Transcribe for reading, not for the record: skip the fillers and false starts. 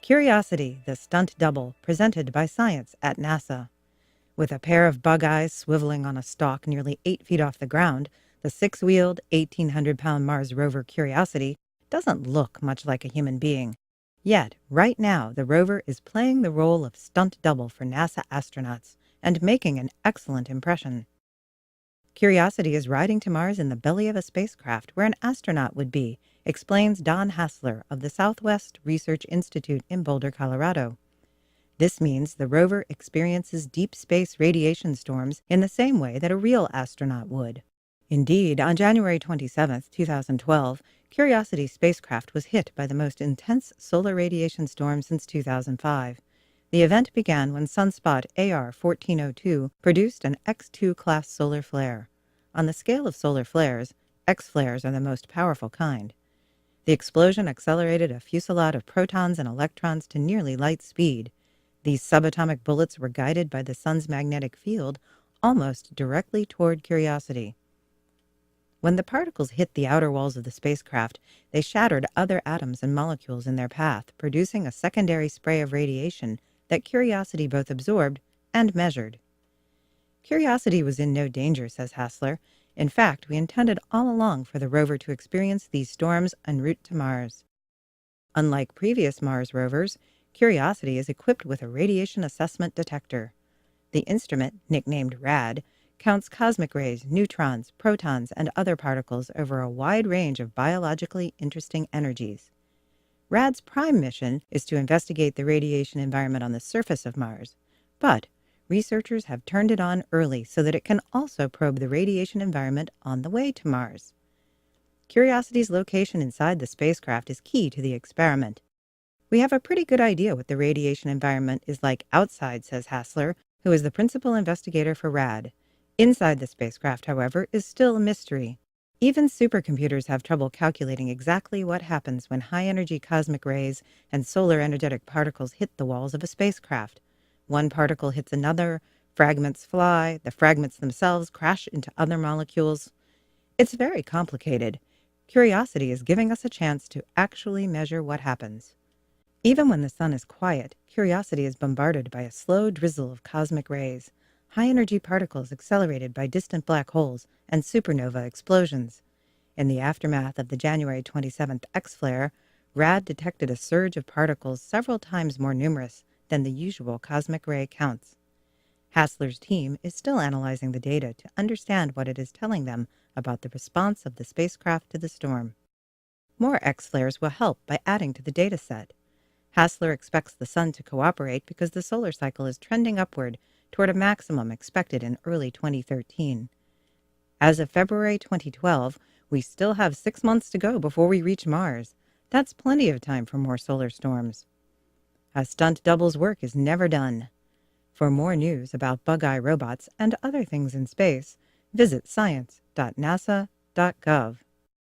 Curiosity, the stunt double, presented by science at NASA. With a pair of bug eyes swiveling on a stalk nearly 8 feet off the ground, the six-wheeled, 1,800-pound Mars rover Curiosity doesn't look much like a human being. Yet, right now, the rover is playing the role of stunt double for NASA astronauts and making an excellent impression. Curiosity is riding to Mars in the belly of a spacecraft where an astronaut would be, explains Don Hassler of the Southwest Research Institute in Boulder, Colorado. This means the rover experiences deep space radiation storms in the same way that a real astronaut would. Indeed, on January 27, 2012, Curiosity's spacecraft was hit by the most intense solar radiation storm since 2005. The event began when sunspot AR 1402 produced an X2-class solar flare. On the scale of solar flares, X-flares are the most powerful kind. The explosion accelerated a fusillade of protons and electrons to nearly light speed. These subatomic bullets were guided by the sun's magnetic field almost directly toward Curiosity. When the particles hit the outer walls of the spacecraft, they shattered other atoms and molecules in their path, producing a secondary spray of radiation that Curiosity both absorbed and measured. Curiosity was in no danger, says Hassler. In fact, we intended all along for the rover to experience these storms en route to Mars. Unlike previous Mars rovers, Curiosity is equipped with a radiation assessment detector. The instrument, nicknamed RAD, counts cosmic rays, neutrons, protons, and other particles over a wide range of biologically interesting energies. RAD's prime mission is to investigate the radiation environment on the surface of Mars, but researchers have turned it on early so that it can also probe the radiation environment on the way to Mars. Curiosity's location inside the spacecraft is key to the experiment. We have a pretty good idea what the radiation environment is like outside, says Hassler, who is the principal investigator for RAD. Inside the spacecraft, however, is still a mystery. Even supercomputers have trouble calculating exactly what happens when high-energy cosmic rays and solar energetic particles hit the walls of a spacecraft. One particle hits another, fragments fly, the fragments themselves crash into other molecules. It's very complicated. Curiosity is giving us a chance to actually measure what happens. Even when the sun is quiet, Curiosity is bombarded by a slow drizzle of cosmic rays, high-energy particles accelerated by distant black holes and supernova explosions. In the aftermath of the January 27th X-flare, RAD detected a surge of particles several times more numerous than the usual cosmic ray counts. Hassler's team is still analyzing the data to understand what it is telling them about the response of the spacecraft to the storm. More X-flares will help by adding to the data set. Hassler expects the sun to cooperate because the solar cycle is trending upward toward a maximum expected in early 2013. As of February 2012, we still have 6 months to go before we reach Mars. That's plenty of time for more solar storms. A stunt double's work is never done. For more news about bug-eye robots and other things in space, visit science.nasa.gov.